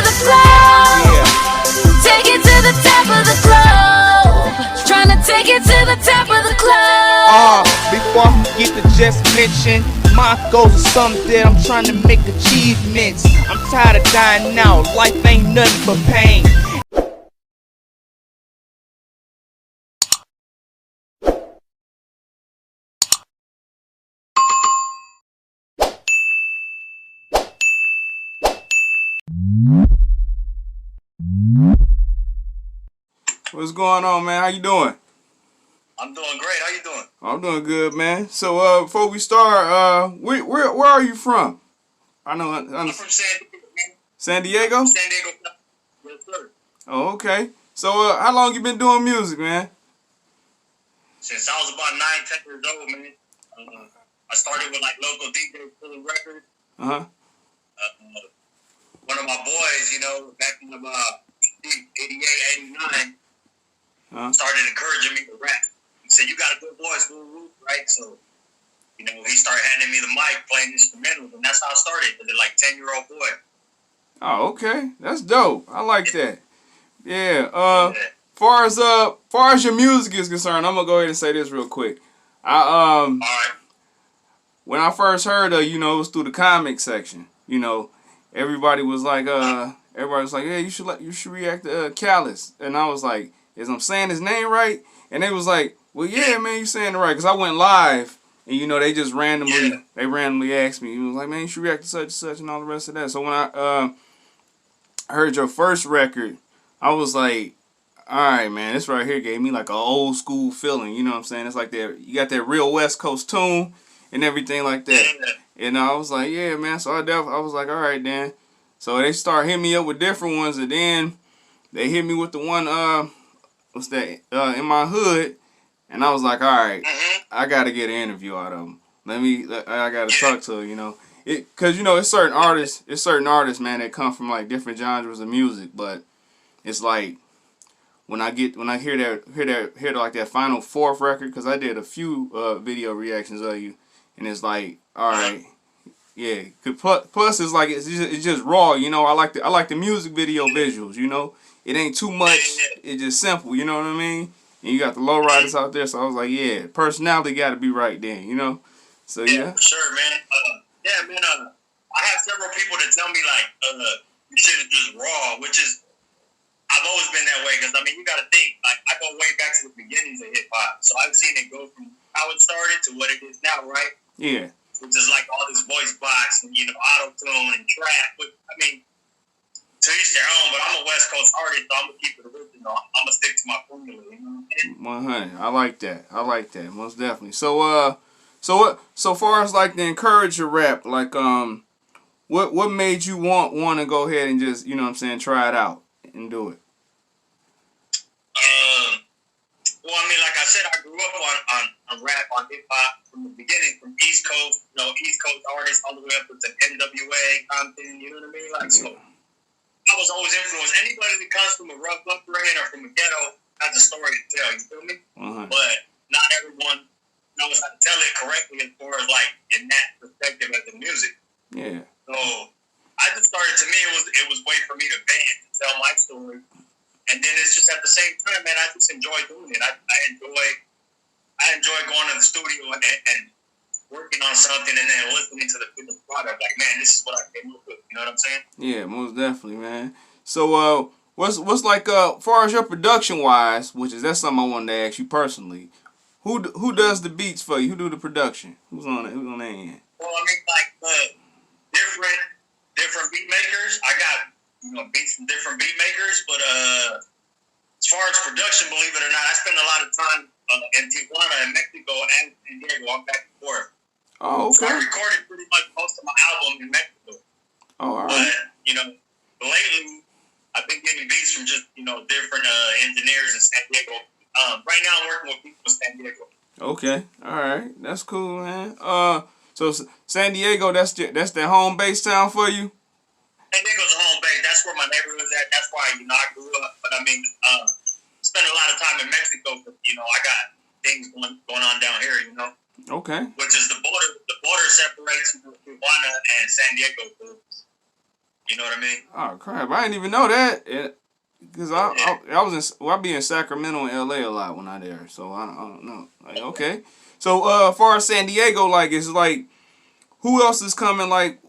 the globe. Take it to the top of the globe. Trying to take it to the top of the globe. Before I forget to just mention, my goals are something that I'm trying to make achievements. I'm tired of dying out, life ain't nothing but pain. What's going on, man? How you doing? I'm doing great. How you doing? I'm doing good, man. So, before we start, where are you from? I'm from San Diego. San Diego? San Diego. Yes, sir. Oh, okay. So, how long you been doing music, man? Since I was about 9, 10 years old, man. I started with like local DJs pulling records. One of my boys, you know, back in about 88, 89, started encouraging me to rap. He said, "You got a good voice, right?" So, you know, he started handing me the mic, playing instrumentals, and that's how I started as a like 10-year-old boy. Oh, okay. That's dope. I like that. Yeah. Far as your music is concerned, I'm gonna go ahead and say this real quick. All right. When I first heard of, it was through the comic section. Everybody was like, "Hey, you should react to Calised," and I was like, "Is I'm saying his name right?" And they was like, "Well, yeah, man, you saying it right," because I went live. And they just randomly asked me. He was like, "Man, you should react to such and such," and all the rest of that. So when I heard your first record, I was like, "All right, man, this right here gave me like an old school feeling." You know what I'm saying? It's like that you got that real West Coast tune and everything like that. And I was like, "Yeah, man." So I was like, "All right, then." So they start hitting me up with different ones, and then they hit me with the one what's that In My Hood. And I was like, all right, I got to get an interview out of him. I got to talk to her, Because, it's certain artists, man, that come from, like, different genres of music. But it's like, when I hear like, that final fourth record, because I did a few video reactions of you, and it's like, all right, yeah. Plus, it's like, it's just raw, I like the music video visuals, It ain't too much. It's just simple, you know what I mean? And you got the lowriders out there, so I was like, yeah, personality got to be right then, So, yeah. For sure, man. I have several people that tell me, like, you should have just raw, which is, I've always been that way, because, you got to think, like, I go way back to the beginnings of hip-hop, so I've seen it go from how it started to what it is now, right? Yeah. Which is, like, all this voice box and, auto-tune and trap, but, to each their own, but I'm a West Coast artist, so I'm going to keep it original. I'm going to stick to my formula, 100. I like that. Most definitely. So far as, like, the encourager rap, like, what made you want to go ahead and just, try it out and do it? Well, like I said, I grew up on rap, on hip-hop from the beginning, from East Coast, East Coast artists all the way up to NWA, Compton, you know what I mean? Like, so I was always influenced. Anybody that comes from a rough upbringing or from a ghetto has a story to tell, you feel me? But not everyone knows how to tell it correctly as far as, like, in that perspective as in music. Yeah. So I just started, to me, it was way for me to vent and to tell my story. And then it's just at the same time, man, I just enjoy doing it. I enjoy going to the studio and working on something and then listening to the finished product. Like, man, this is what I came up with. You know what I'm saying? Yeah, most definitely, man. So, what's like, far as your production wise, that's something I wanted to ask you personally. Who does the beats for you? Who do the production? Who's on that end? Well, like different beat makers. I got beats from different beat makers, but as far as production, believe it or not, I spend a lot of time in Tijuana and Mexico and San Diego. I'm back and forth. Oh, okay. So I recorded pretty much most of my album in Mexico. Oh, all right. But lately, I've been getting beats from just different engineers in San Diego. Right now, I'm working with people in San Diego. Okay, all right, that's cool, man. So San Diego, that's the home base town for you. San Diego's a home base. That's where my neighborhood's at. That's why I grew up. But spent a lot of time in Mexico. But I got things going on down here. Okay. Which is the border. The border separates Tijuana and San Diego. You know what I mean? Oh crap! I didn't even know that. Cause I be in Sacramento and LA a lot when I there, so I don't know. Like okay, so as far as San Diego, like it's like who else is coming? Like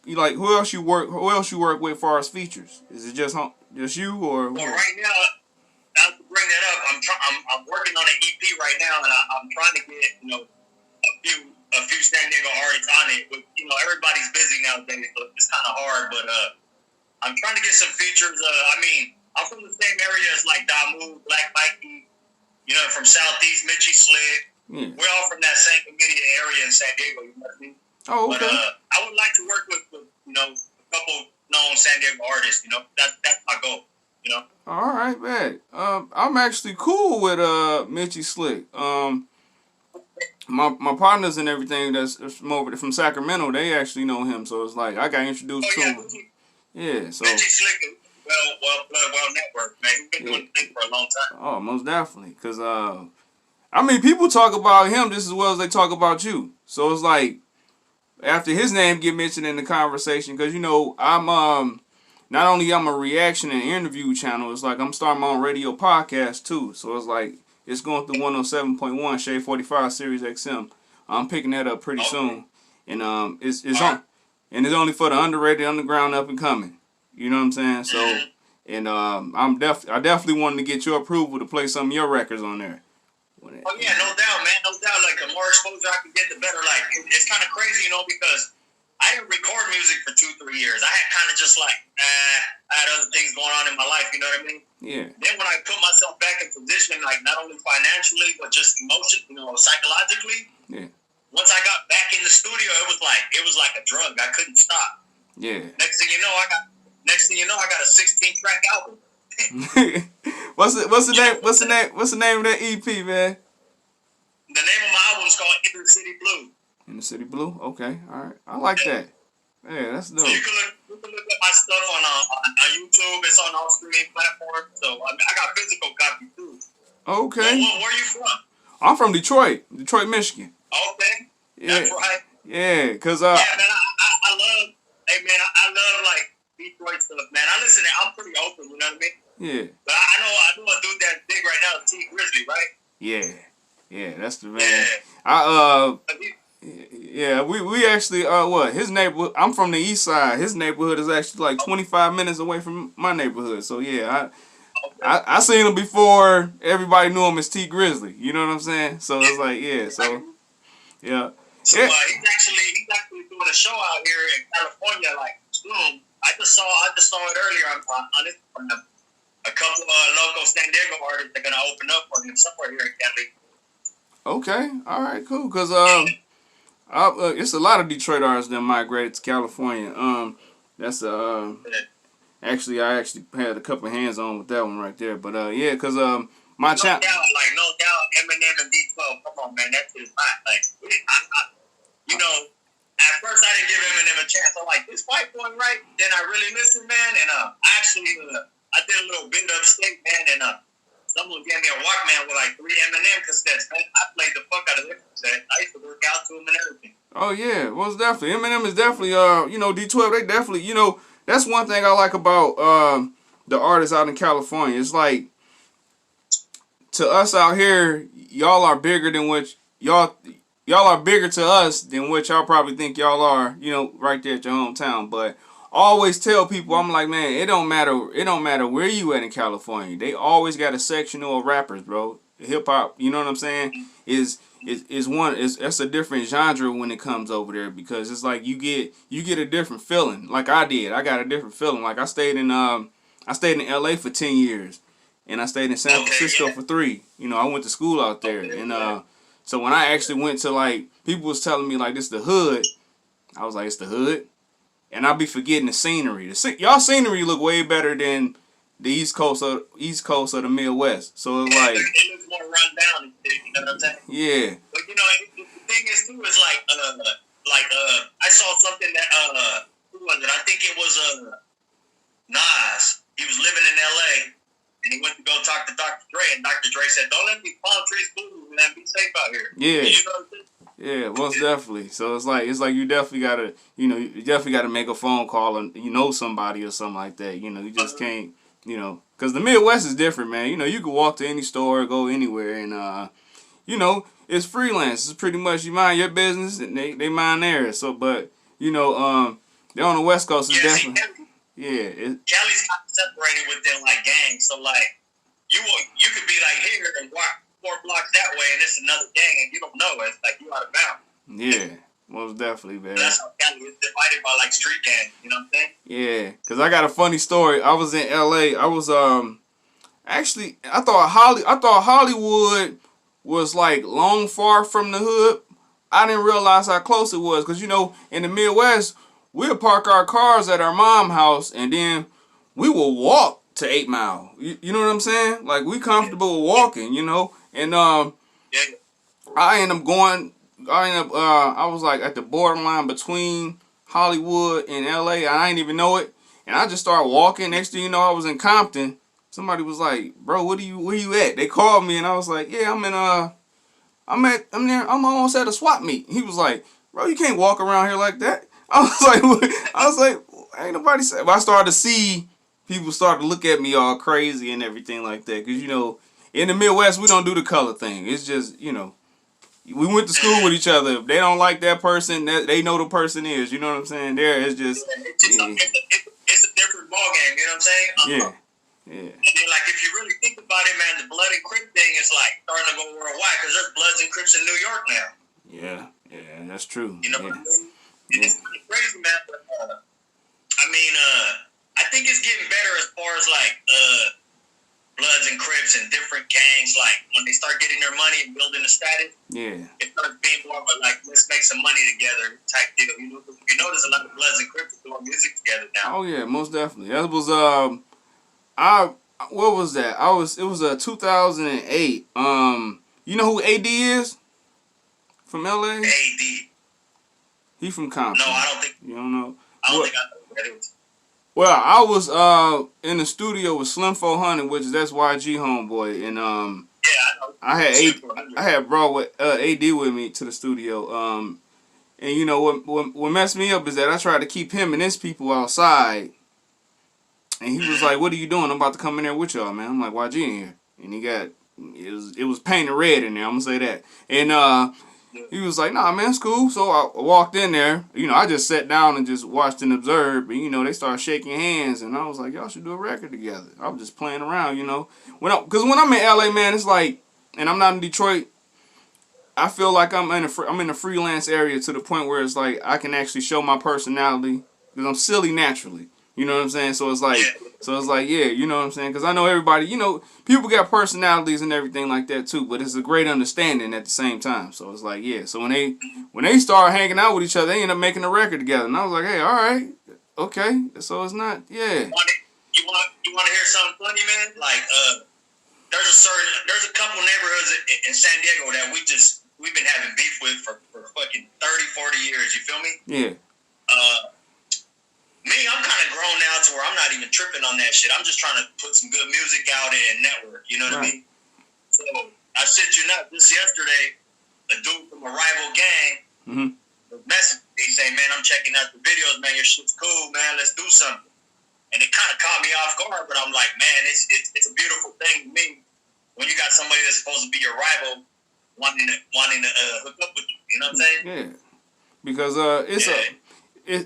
who else you work with as far as features? Is it just you or? Well, right now, not to bring that up, I'm working on an EP right now, and I'm trying to get a few San Diego artists on it. But everybody's busy nowadays, so it's kind of hard. But I'm trying to get some features. I'm from the same area as like Damu, Black Mikey, from Southeast, Mitchie Slick. Yeah. We're all from that same immediate area in San Diego. You know what I mean? Oh, okay. But I would like to work with a couple known San Diego artists. That's my goal. All right, man. I'm actually cool with Mitchie Slick. My partners and everything that's from Sacramento, they actually know him, so it's like I got introduced to him. Yeah, so Mitchie Slick is well networked, man. He's been doing the thing for a long time. Oh, most definitely, cause people talk about him just as well as they talk about you. So it's like after his name get mentioned in the conversation, cause I'm not only I'm a reaction and interview channel, it's like I'm starting my own radio podcast too. So it's like it's going through 107.1 Shade 45 Sirius XM. I'm picking that up pretty soon, and it's only for the underrated, underground, up and coming. You know what I'm saying? So, and I definitely wanted to get your approval to play some of your records on there. Oh yeah, no doubt, man, no doubt. Like the more exposure I can get, the better. Like it's kind of crazy, because I didn't record music for 2-3 years. I had kind of just like, I had other things going on in my life, you know what I mean? Yeah. Then when I put myself back in position, like not only financially, but just emotionally, psychologically. Yeah. Once I got back in the studio, it was like a drug. I couldn't stop. Yeah. Next thing you know, I got a 16-track album. What's the name of that EP, man? The name of my album is called Inner City Blue. Inner City Blue? Okay, all right. I like that. Yeah, that's dope. So you can look at my stuff on YouTube. It's on all streaming platforms. So I got physical copies too. Okay. Where are you from? I'm from Detroit, Michigan. Okay. Yeah. That's right. Yeah, cause yeah, man, I love. Hey, man, I love like Detroit stuff, man. I'm pretty open. You know what I mean? Yeah. But I know a dude that's big right now is T Grizzly, right? Yeah, that's the man. Yeah. We actually his neighborhood. I'm from the east side. His neighborhood is actually like 25 minutes away from my neighborhood. So yeah, I seen him before everybody knew him as T Grizzly. You know what I'm saying? So it's like yeah. So he's actually doing a show out here in California, like soon. I just saw it earlier on Instagram. A couple of local San Diego artists are gonna open up for him somewhere here in Cali. Okay, all right, cool. Cause it's a lot of Detroit artists that migrated to California. That's actually I had a couple of hands on with that one right there. But yeah, cause my channel. No doubt, Eminem and D12. Come on, man, that's his hot. Like, at first I didn't give Eminem a chance. I'm like, this white boy, right? Then I really listened, man, and I did a little bit upstate, man, and someone gave me a Walkman with like 3 Eminem cassettes, man. I played the fuck out of them cassettes. I used to work out to them and everything. Oh yeah, well, it's definitely Eminem is definitely D12. They definitely that's one thing I like about the artists out in California. It's like to us out here, y'all are bigger than what y'all are bigger to us than what y'all probably think y'all are, right there at your hometown. But I always tell people, I'm like, man, it don't matter where you at in California. They always got a section of rappers, bro. Hip hop, you know what I'm saying? That's a different genre when it comes over there, because it's like you get a different feeling. Like I did. I got a different feeling. Like I stayed in LA for 10 years. And I stayed in San Francisco for 3. I went to school out there. And so when I actually went to, like, people was telling me, like, this the hood. I was like, it's the hood? And I'll be forgetting the scenery. Y'all scenery look way better than the East Coast or the Midwest. So it's like... It looks more run down and shit, you know what I'm saying? Yeah. But, the thing is, too, is like, I saw something that, who was it? I think it was Nas. He was living in L.A., and he went to go talk to Dr. Dre, and Dr. Dre said, don't let these palm trees fool you, man. Be safe out here. Yeah. You know what I'm saying? Yeah, most definitely. So it's like you definitely gotta, you definitely gotta make a phone call and somebody or something like that. You just can't, because the Midwest is different, man. You can walk to any store, go anywhere, and it's freelance. It's pretty much you mind your business and they mind theirs. So, but they're on the West Coast. It's definitely Cali's kind of separated within like gangs. So like you could be like here and walk 4 blocks that way, and it's another gang, and you don't know. It's like you out of bounds. Yeah, most definitely, man. That's how Cali is divided by like street gangs. You know what I'm saying? Yeah, because I got a funny story. I was in L.A. I was actually I thought Hollywood was like long far from the hood. I didn't realize how close it was because in the Midwest we'll park our cars at our mom's house and then we will walk to 8 Mile. You know what I'm saying? Like we comfortable with walking, and I was like at the borderline between Hollywood and LA. I didn't even know it. And I just started walking. Next thing you know, I was in Compton. Somebody was like, "Bro, where you at?" They called me and I was like, "Yeah, I'm almost at a swap meet." He was like, "Bro, you can't walk around here like that." I was like, ain't nobody said. But I started to see people start to look at me all crazy and everything like that. Because, in the Midwest, we don't do the color thing. It's just, we went to school with each other. If they don't like that person, they know the person is. You know what I'm saying? It's just... It's a different ballgame, you know what I'm saying? Yeah. And then, like, if you really think about it, man, the Blood and Crip thing is, like, starting to go worldwide because there's Bloods and Crips in New York now. Yeah, that's true. You know what I mean? It's crazy, man. But, I think it's getting better as far as, like, Bloods and Crips and different gangs. Like, when they start getting their money and building a status, it starts being more of a, like, let's make some money together type deal. You notice a lot of Bloods and Crips doing music together now. Oh, yeah, most definitely. That was, what was that? It was 2008. You know who AD is? From LA? AD. He from Compton. No, I don't think. You don't know? I don't think I know who that is. Well, I was in the studio with Slim 400, which that's YG homeboy, and I had brought with AD with me to the studio. And what messed me up is that I tried to keep him and his people outside, and he was like, "What are you doing? I'm about to come in there with y'all, man." I'm like, "YG in here," and it was painted red in there. I'm gonna say that, and he was like, "Nah, man, it's cool." So I walked in there. I just sat down and just watched and observed. And, they started shaking hands. And I was like, y'all should do a record together. I was just playing around, Because when I'm in L.A., man, it's like, and I'm not in Detroit, I feel like I'm in a freelance area to the point where it's like I can actually show my personality. Because I'm silly naturally. You know what I'm saying? So it's like, yeah, you know what I'm saying? Because I know everybody, people got personalities and everything like that too, but it's a great understanding at the same time. So it's like, yeah. So when they start hanging out with each other, they end up making a record together. And I was like, hey, all right, okay. So it's not, yeah. You want to hear something funny, man? Like, there's a couple neighborhoods in San Diego that we've been having beef with for fucking 30, 40 years. You feel me? Yeah. Me, I'm kind of grown now to where I'm not even tripping on that shit. I'm just trying to put some good music out and network. You know what I mean? So I shit you not. Just yesterday, a dude from a rival gang was messaging me saying, "Man, I'm checking out the videos. Man, your shit's cool, man. Let's do something." And it kind of caught me off guard, but I'm like, man, it's a beautiful thing to me when you got somebody that's supposed to be your rival wanting to hook up with you. You know what I'm saying? Yeah, because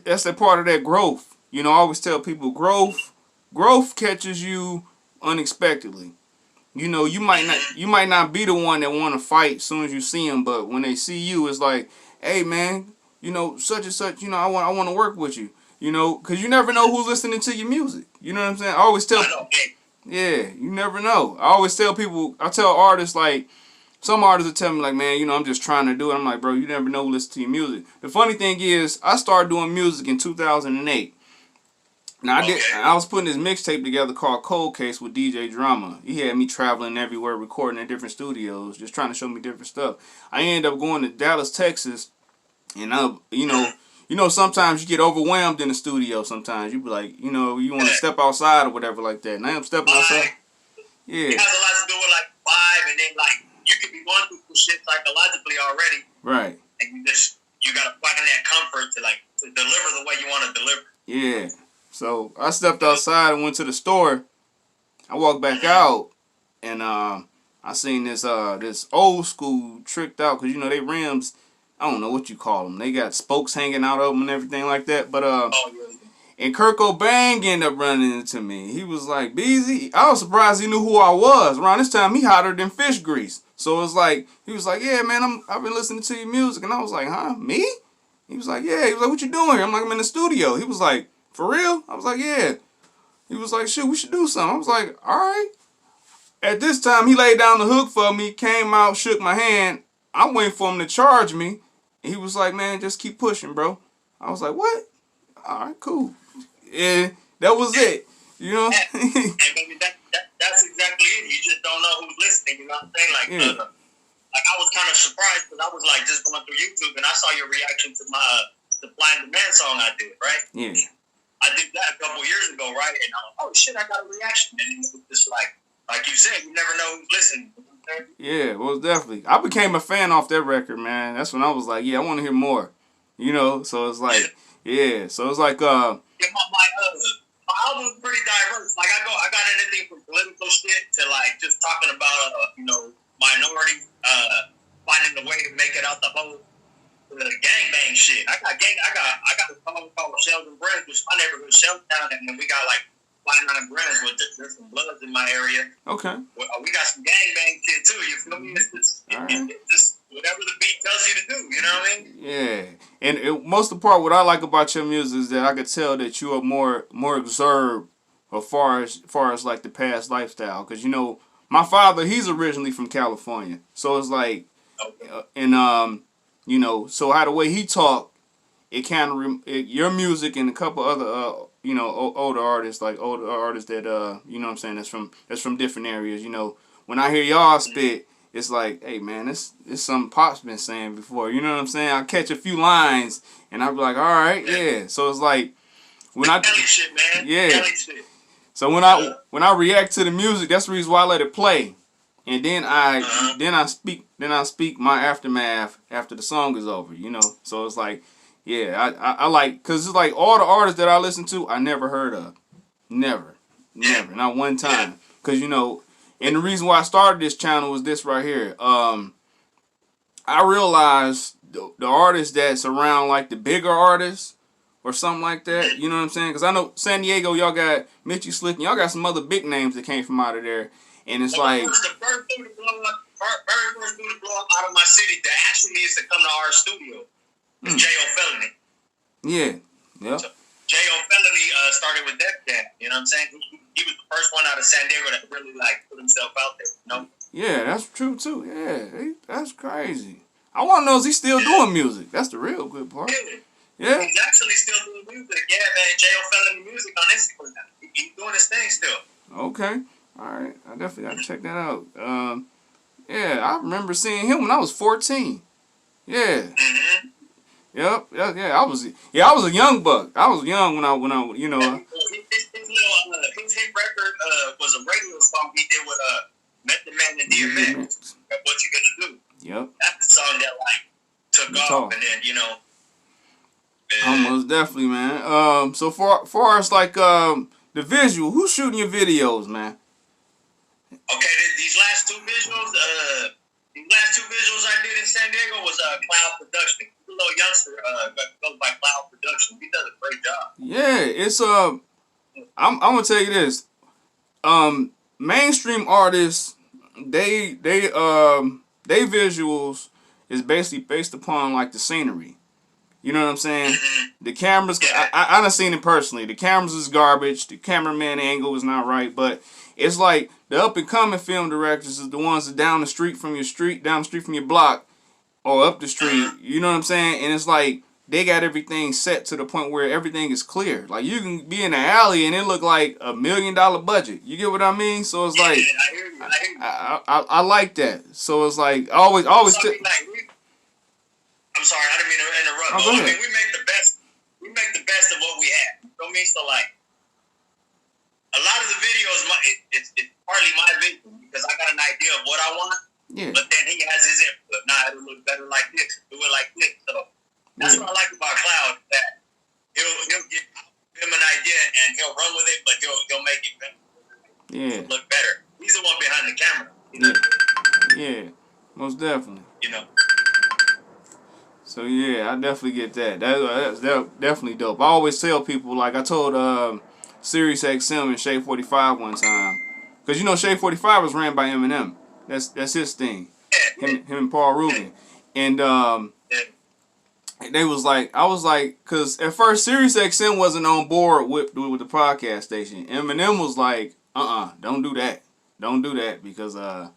that's a part of that growth. I always tell people growth catches you unexpectedly. You might not be the one that want to fight as soon as you see them, but when they see you, it's like, hey man, such and such, I want to work with you, because you never know who's listening to your music. You know what I'm saying? I always tell, yeah, you never know. I always tell people, I tell artists like. Some artists will tell me like, man, I'm just trying to do it. I'm like, bro, you never know who listens to your music. The funny thing is, I started doing music in 2008. Now, I was putting this mixtape together called Cold Case with DJ Drama. He had me traveling everywhere, recording at different studios, just trying to show me different stuff. I ended up going to Dallas, Texas, and sometimes you get overwhelmed in the studio sometimes. You be like, you want to step outside or whatever like that. And I am stepping outside. Yeah. It has a lot to do with like vibe and then like, you could be going through some shit psychologically already. Right. and you gotta find that comfort to deliver the way you want to deliver. Yeah. So I stepped outside and went to the store. I walked back out, and I seen this old school tricked out, because they rims, I don't know what you call them. They got spokes hanging out of them and everything like that. But and Kurt Cobain ended up running into me. He was like, "Beezy." I was surprised he knew who I was. Around this time, he hotter than fish grease. So it's like, he was like, "Yeah, man, I've been listening to your music," and I was like, "Huh, me?" He was like, "Yeah." He was like, "What you doing here?" I'm like, "I'm in the studio." He was like, "For real?" I was like, "Yeah." He was like, "Shoot, we should do something." I was like, "All right." At this time, he laid down the hook for me, came out, shook my hand. I'm waiting for him to charge me. And he was like, "Man, just keep pushing, bro." I was like, "What?" All right, cool. And that was it. You know? And maybe that's exactly it. You just don't know who's listening. You know what I'm saying? Like, like I was kind of surprised, because I was like just going through YouTube and I saw your reaction to my Supply and Demand song I did, right? Yeah. I did that a couple years ago, right? And I was, oh shit, I got a reaction. And it was just like you said, you never know who's listening. Yeah, well, definitely. I became a fan off that record, man. That's when I was like, yeah, I want to hear more. So it's like, yeah. So it's like, Yeah, my album is pretty diverse. Like I got anything from political shit to like just talking about minorities finding a way to make it out the whole gangbang shit. I got a song called Shells and Brands, which is my neighborhood, Shelltown, and then we got like 59 brands with there's some bloods in my area. Okay. We got some gangbang shit too. You feel me? It's just whatever the beat tells you to do. You know what I mean? Yeah. And most of the part, what I like about your music is that I could tell that you are more reserved as far as like the past lifestyle. Because my father, he's originally from California, so it's like, so how the way he talked, it kind of your music and a couple other older artists that what I'm saying, that's from different areas. When I hear y'all spit, it's like, hey man, this something Pop's been saying before. You know what I'm saying? I catch a few lines and I'll be like, all right, yeah. So it's like when Kelly shit, man. yeah. Kelly shit. So when I react to the music, that's the reason why I let it play. And then I speak my aftermath after the song is over, So it's like, yeah, I like, because it's like all the artists that I listen to, I never heard of. Never, not one time. Because, and the reason why I started this channel was this right here. I realized the artists that's around like the bigger artists or something like that, you know what I'm saying? Because I know San Diego, y'all got Mitchie Slick, and y'all got some other big names that came from out of there. And it's like, the first dude to blow up out of my city that actually needs to come to our studio is J.O. Felony. Yeah. So J.O. Felony started with Def Jam. You know what I'm saying? He was the first one out of San Diego that really put himself out there. Yeah, that's true too. Yeah, that's crazy. I want to know, is he still doing music? That's the real good part. Yeah. He's actually still doing music. Yeah, man. J.O. Felony music on Instagram. He's doing his thing still. Okay. All right, I definitely got to check that out. Yeah, I remember seeing him when I was 14. Yeah. Mm-hmm. Yep. Yeah. I was a young buck. I was young when I His hit record was a radio song he did with Method Man and DMX. What You Gonna Do? Yep. That's the song that took off, and then Almost definitely, man. So far as like the visual, who's shooting your videos, man? Okay, these last two visuals I did in San Diego was Cloud Production. A little youngster goes by Cloud Production. He does a great job. Yeah, it's I'm gonna tell you this. Mainstream artists, they visuals is basically based upon like the scenery. You know what I'm saying? Mm-hmm. The cameras, I done seen it personally. The cameras is garbage. The cameraman angle is not right. But it's like the up and coming film directors is the ones that down the street from your block, or up the street. You know what I'm saying? And it's like they got everything set to the point where everything is clear. Like you can be in the alley and it look like $1 million budget. You get what I mean? So it's like, I hear you. I like that. So it's like always. I'm sorry, I didn't mean to interrupt. Oh, go ahead. I mean, we make the best of what we have. You know what I mean? So like, a lot of the videos, it's partly my vision because I got an idea of what I want, Yeah. But then he has his input. Nah, it'll look better like this. Do it like this. So that's what I like about Cloud. That he'll give him an idea and he'll run with it, but he'll make it better. Yeah. It'll look better. He's the one behind the camera. You know? Yeah. Most definitely. You know. So yeah, I definitely get that. That's definitely dope. I always tell people, like I told Sirius XM and Shea 45 one time, because you know Shea 45 was ran by Eminem. That's his thing. Him and Paul Rubin, and they was like, I was like, because at first Sirius XM wasn't on board with the podcast station. Eminem was like, don't do that, because the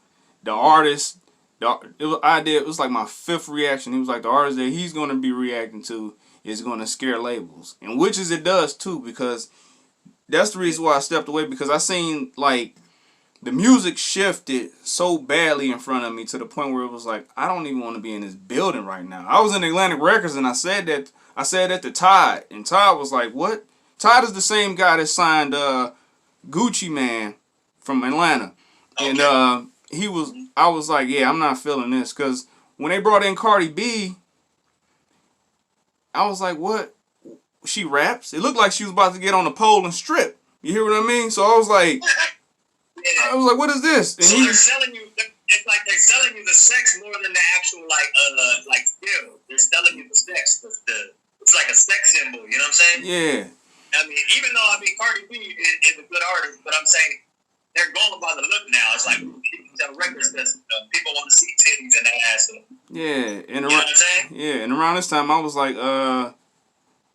artist. It was like my fifth reaction. He was like, the artist that he's going to be reacting to is going to scare labels. And which is it does too, because that's the reason why I stepped away, because I seen like the music shifted so badly in front of me to the point where it was like, I don't even want to be in this building right now. I was in Atlantic Records and I said that to Todd, and Todd was like, what? Todd is the same guy that signed Gucci Man from Atlanta. And I was like, yeah, I'm not feeling this, because when they brought in Cardi B, I was like, what? She raps? It looked like she was about to get on the pole and strip. You hear what I mean? So I was like, what is this? And so they're selling you. It's like they're selling you the sex more than the actual like skill. They're selling you the sex. It's like a sex symbol. You know what I'm saying? Yeah. I mean, even though Cardi B is a good artist, but I'm saying they're going by the look now. It's like the records that people want to see titties and ass. Yeah, and you know what I'm saying? Yeah, and around this time I was like,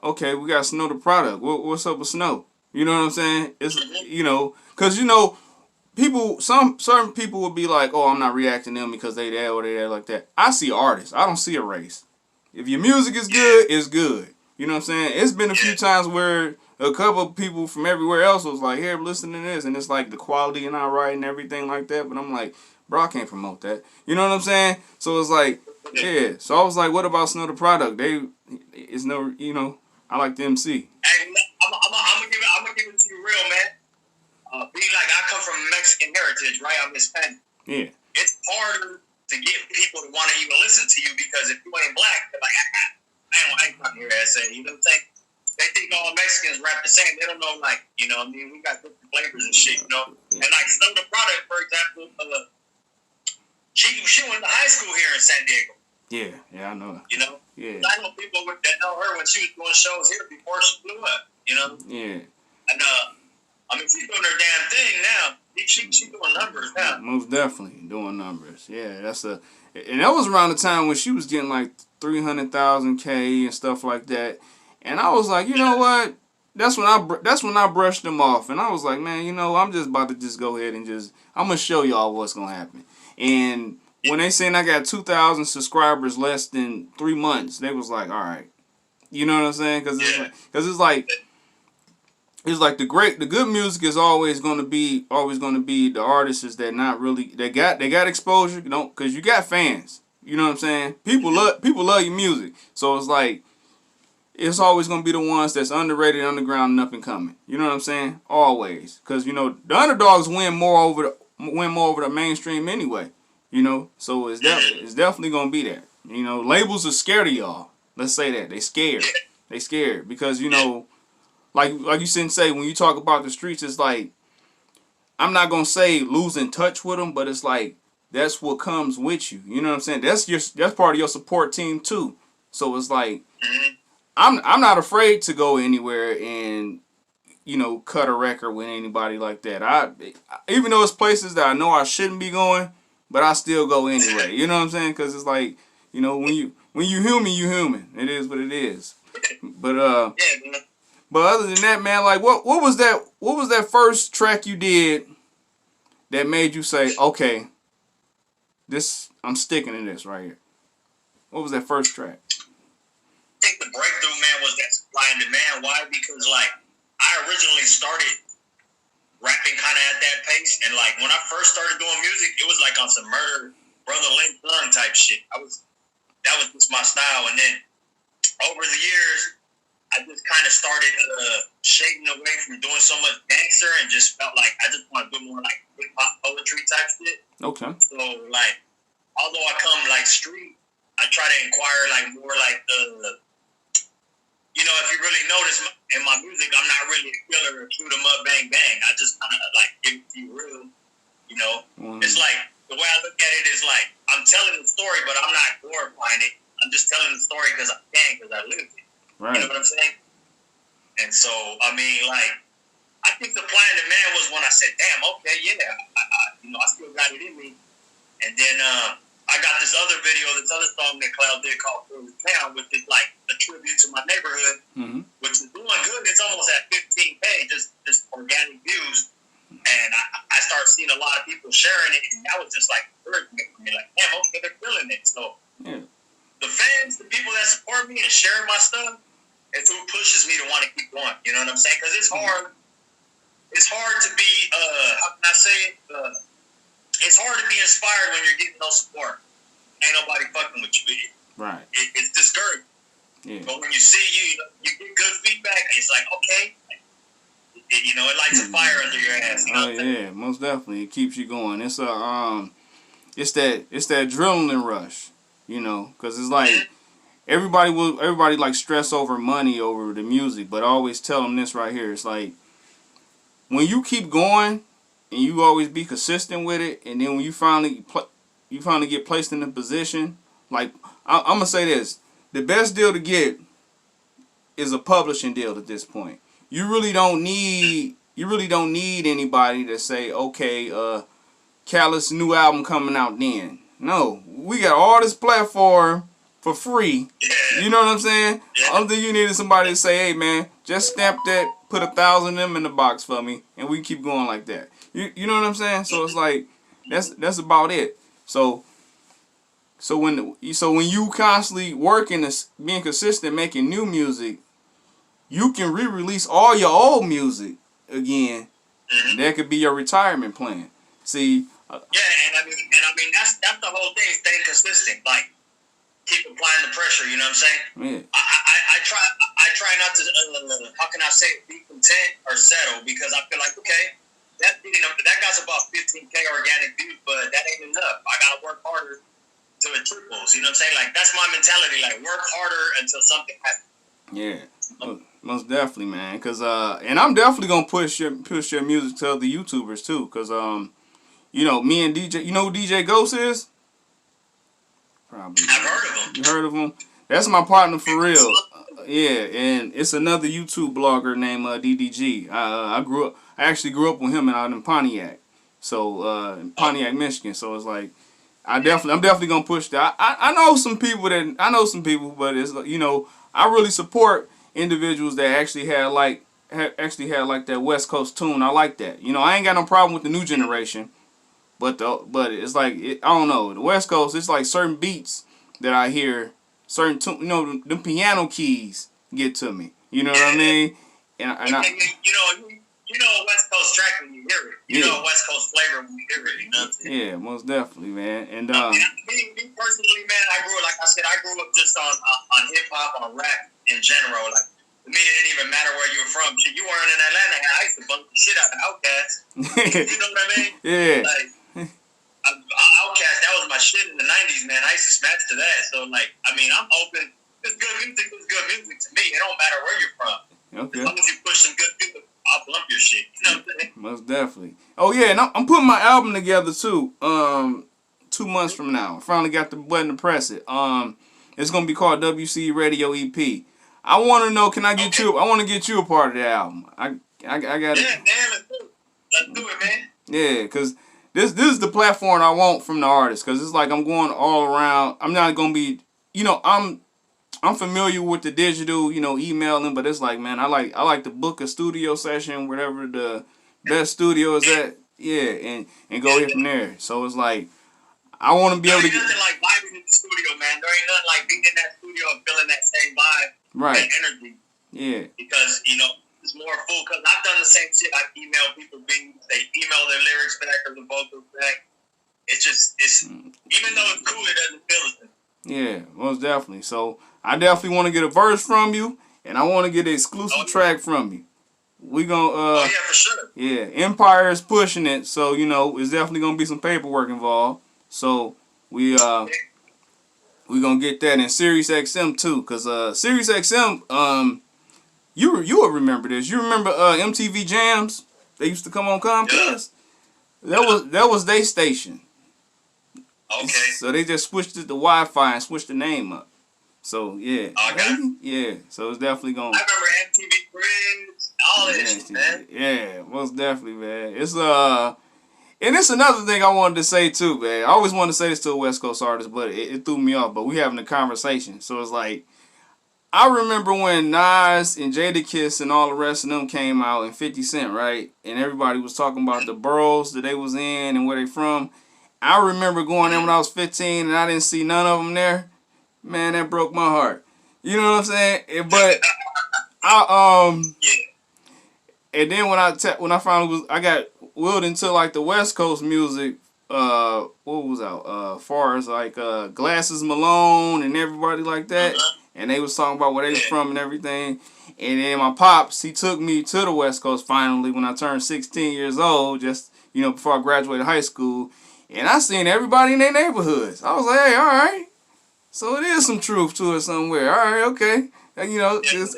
okay, we got Snow the product. What's up with Snow? You know what I'm saying? It's because certain people would be like, oh, I'm not reacting to them because they that or they that like that. I see artists. I don't see a race. If your music is good, it's good. You know what I'm saying? It's been a few times where a couple of people from everywhere else was like, here, listen to this, and it's like the quality and I write and everything like that, but I'm like, bro, I can't promote that. You know what I'm saying? So it's like, yeah. So I was like, what about Snow the product? It's no, I like the MC. Hey, I'm gonna give it to you real, man. Being like I come from Mexican heritage, right? I'm Hispanic. Yeah. It's harder to get people to want to even listen to you, because if you ain't black, they're like, I ain't fucking your ass saying, you know what I'm saying? They think all Mexicans rap the same. They don't know, like, you know what I mean? We got different flavors and shit, you know? And like Snow the product, for example, she went to high school here in San Diego. Yeah, I know. You know? Yeah. I know people that know her when she was doing shows here before she blew up, you know? Yeah. And I mean, she's doing her damn thing now. She's doing numbers now. Most definitely doing numbers. Yeah, and that was around the time when she was getting like 300,000 K and stuff like that. And I was like, you know what? That's when I brushed them off, and I was like, man, I'm just about to just go ahead and I'm gonna show y'all what's gonna happen. And when they saying I got 2,000 subscribers less than 3 months, they was like, all right, you know what I'm saying? Because it's like the good music is always gonna be the artists that not really they got exposure, because you got fans. You know what I'm saying? People love your music, so it's like. It's always going to be the ones that's underrated, underground, and up and coming. You know what I'm saying? Always. Because, the underdogs win more over the mainstream anyway. So it's definitely going to be that. Labels are scared of y'all. Let's say that. They scared. They scared. Because, like you said, when you talk about the streets, it's like, I'm not going to say losing touch with them, but it's like, that's what comes with you. You know what I'm saying? That's part of your support team, too. So it's like... I'm not afraid to go anywhere and cut a record with anybody like that. Even though it's places that I know I shouldn't be going, but I still go anyway. You know what I'm saying? Because it's like when you human, you human. It is what it is. But other than that, man, like what was that first track you did that made you say, okay, I'm sticking to this right here? What was that first track? I think the breakthrough, man, was that supply and demand. Why? Because I originally started rapping kind of at that pace, and when I first started doing music, it was like on some Murder Brother Link Thug type shit. That was just my style, and then over the years, I just kind of started shading away from doing so much gangster, and just felt like I just want to do more like hip hop poetry type shit. Okay. So although I come like street, I try to inquire like more like you know, if you really notice in my music, I'm not really a killer or shoot 'em up, bang bang. I just kind of like give it to you real. You know, it's like the way I look at it is like I'm telling the story, but I'm not glorifying it. I'm just telling the story because I can, because I lived it. Right. You know what I'm saying? And so, I mean, like, I think the plan of man was when I said, damn, okay, yeah, you know, I still got it in me. And then I got this other video, this other song that Cloud did called For the Town, which is like a tribute to my neighborhood, which is doing good. It's almost at 15K, just organic views. And I started seeing a lot of people sharing it, and that was just like encouragement for me. Like, damn, okay, they're feeling it. So the fans, the people that support me and share my stuff, it's who pushes me to want to keep going. You know what I'm saying? Because it's hard. It's hard to be, how can I say it? It's hard to be inspired when you're getting no support. Ain't nobody fucking with you. Right. It's discouraging. Yeah. But when you see you get good feedback, it's like, okay. You know, it lights a fire under your ass. You know yeah, most definitely. It keeps you going. It's a it's that adrenaline rush, you know, because it's like everybody like stress over money over the music, but I always tell them this right here. It's like when you keep going and you always be consistent with it, and then when you finally get placed in a position, like I'm gonna say this: the best deal to get is a publishing deal at this point. You really don't need anybody to say, okay, Calised new album coming out then. No, we got all this platform for free. You know what I'm saying? Only thing you need is somebody to say, hey man, just stamp that, put 1,000 of them in the box for me, and we keep going like that. You know what I'm saying? So it's like that's about it. So when you constantly working, being consistent, making new music, you can re-release all your old music again. That could be your retirement plan. See. And I mean that's the whole thing. Staying consistent, like keep applying the pressure. You know what I'm saying? Yeah. I try not to. How can I say it? Be content or settle, because I feel like okay, that got about 15K organic views, but that ain't enough. I gotta work harder till it triples. You know what I'm saying? Like that's my mentality. Like work harder until something happens. Yeah. Most definitely, man. Cause and I'm definitely gonna push your music to other YouTubers too. Cause you know, me and DJ. You know who DJ Ghost is? Probably. I've heard of him. You heard of him? That's my partner for real. Yeah, and it's another YouTube blogger named DDG. I actually grew up with him out in Pontiac. So Pontiac, Michigan. So it's like I'm definitely gonna push that. I know some people, but it's you know, I really support individuals that actually had like that West Coast tune. I like that. You know, I ain't got no problem with the new generation, but it's like I don't know, the West Coast. It's like certain beats that I hear, certain you know, the piano keys get to me. You know what I mean? And you know a West Coast track when you hear it. You know a West Coast flavor when you hear it. You know what I'm saying? Yeah, most definitely, man. And me personally, man, I grew up just on hip hop, on rap in general. Like to me, it didn't even matter where you were from. Shit, you weren't in Atlanta. I used to bump the shit out of Outkast. You know what I mean? Yeah. Like Outkast, that was my shit in the '90s, man. I used to smash to that. So like, I mean, I'm open. It's good music. It's good music to me. It don't matter where you're from. Okay. As long as you push some good music, I'll bump your shit. You know what I'm saying? Most definitely. Oh yeah, and I'm putting my album together too. 2 months from now, I finally got the button to press it. It's gonna be called WC Radio EP. I want to know, can I get you? I want to get you a part of the album. I got it. Yeah, man, let's do it, man. Yeah, cause this is the platform I want from the artist. Cause it's like I'm going all around. I'm not gonna be, you know, I'm familiar with the digital, you know, emailing, but it's like, man, I like to book a studio session, wherever the best studio is at. Yeah, and go here from there. So it's like I want to be able to get. There ain't nothing like vibing in the studio, man. There ain't nothing like being in that studio and feeling that same vibe, right? That energy. Yeah. Because you know it's more full. Because I've done the same shit. I've emailed people beats. They email their lyrics back or the vocals back. It's even though it's cool, it doesn't feel the same. Yeah, most definitely. So I definitely want to get a verse from you, and I want to get an exclusive track from you. We gonna oh yeah, for sure. Yeah, Empire is pushing it, so you know it's definitely gonna be some paperwork involved. So we gonna get that in Sirius XM too, cause Sirius XM, you will remember this. You remember MTV Jams? They used to come on Comcast. That was their station. Okay. So they just switched it to Wi-Fi and switched the name up. So yeah, Okay. yeah. So it's definitely gonna. I remember MTV Cribs, all that shit, man. Yeah, most definitely, man. It's and it's another thing I wanted to say too, man. I always wanted to say this to a West Coast artist, but it threw me off. But we having a conversation, so it's like I remember when Nas and Jadakiss and all the rest of them came out and 50 Cent, right? And everybody was talking about the boroughs that they was in and where they from. I remember going there when I was 15 and I didn't see none of them there. Man, that broke my heart. You know what I'm saying? But and then when I found I got willed into like the West Coast music. What was out? Far as like Glasses Malone and everybody like that. And they was talking about where they was from and everything. And then my pops, he took me to the West Coast finally when I turned 16 years old, just, before I graduated high school. And I seen everybody in their neighborhoods. I was like, hey, all right. So it is some truth to it somewhere. All right, okay. And,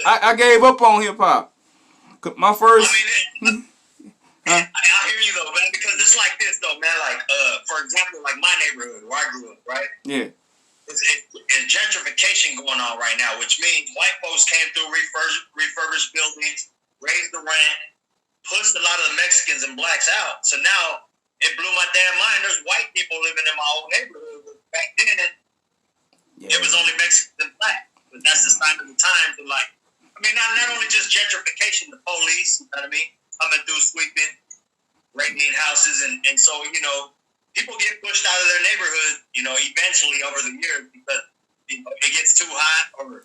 I gave up on hip-hop. My first... I hear you, though, man, because it's like this, though, man. Like, for example, like my neighborhood where I grew up, right? Yeah. It's gentrification going on right now, which means white folks came through refurbished buildings, raised the rent, pushed a lot of the Mexicans and blacks out. So now it blew my damn mind. There's white people living in my old neighborhood. Back then, it was only Mexicans and black. But that's the sign of the times. And like, I mean, not only just gentrification, the police, you know what I mean, coming through, sweeping, raiding houses, and so people get pushed out of their neighborhood, eventually over the years because it gets too hot or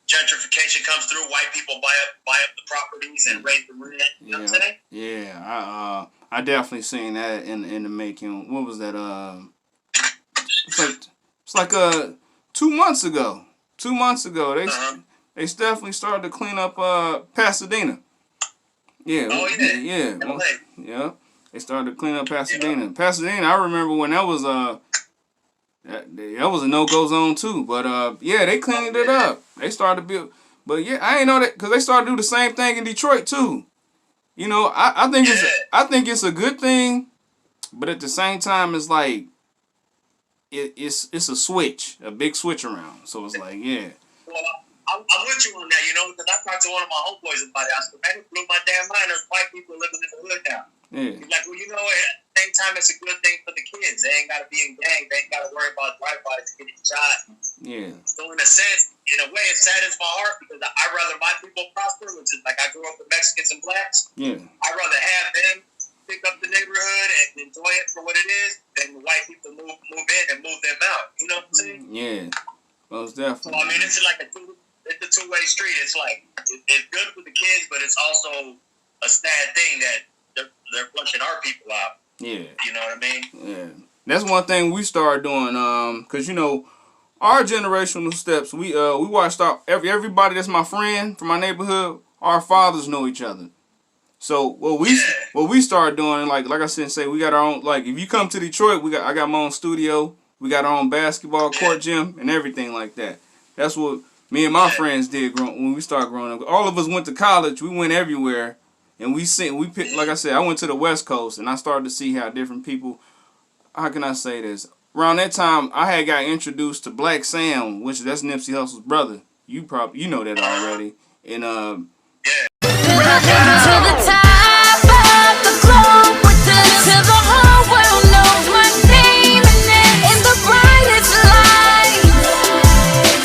gentrification comes through. White people buy up the properties and raise the rent. You know what I'm saying? Yeah, I definitely seen that in the making. What was that? It's like 2 months ago. 2 months ago, they definitely started to clean up Pasadena. Yeah. Oh yeah. Yeah. Yeah. They started to clean up Pasadena. Yeah. Pasadena, I remember when that was that was a no-go zone too. But they cleaned it up. They started to build. But yeah, I ain't know that because they started to do the same thing in Detroit too. I think it's a good thing, but at the same time, it's like it's a switch, a big switch around. So it's like, yeah. Well, I'm with you on that, because I talked to one of my homeboys about it. I said, man, it blew my damn mind. There's white people living in the hood now. Yeah. He's like, well, at the same time, it's a good thing for the kids. They ain't got to be in gangs. They ain't got to worry about drive-bys getting shot. Yeah. So in a way, it saddens my heart because I'd rather my people prosper, which is like I grew up with Mexicans and blacks. Yeah. I'd rather have them pick up the neighborhood and enjoy it for what it is than the white people move in and move them out. You know what I'm saying? Yeah. Most definitely. So, I mean, it's like it's a two-way street. It's like, it's good for the kids, but it's also a sad thing that they're flushing our people out. Yeah. You know what I mean? Yeah. That's one thing we started doing, because, our generational steps, we watched everybody that's my friend from my neighborhood, our fathers know each other. So what we started doing, like I said, we got our own, like if you come to Detroit, I got my own studio, we got our own basketball court gym and everything like that. That's what me and my friends did when we started growing up. All of us went to college, we went everywhere, and we picked, like I said, I went to the West Coast and I started to see how different people, how can I say this? Around that time, I had got introduced to Black Sam, which that's Nipsey Hussle's brother. You know that already. And to the top of the globe, till the whole world knows my name, and in the brightest light,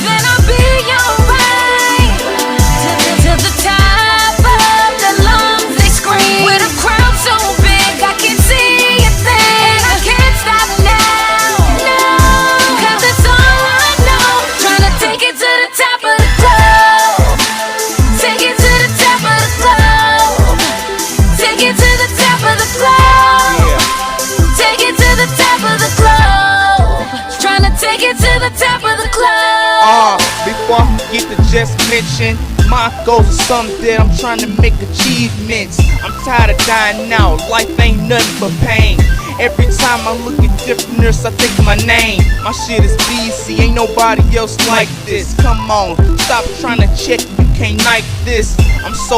then I'll be alright. To the top of the lungs they scream, with a crowd so big I can't see a thing, and I can't stop now, no, 'cause it's all I know. Trying to take it to the top of the globe, take it to the top of the globe, take it to the top of the globe, take it to the top of the globe, trying to take it to the top of the globe. Before I forget to just mention, my goals are something that I'm trying to make achievements. I'm tired of dying out, life ain't nothing but pain. Every time I look at different nurse, I think of my name. My shit is BC, ain't nobody else like this. Come on, stop trying to check, you can't like this. I'm so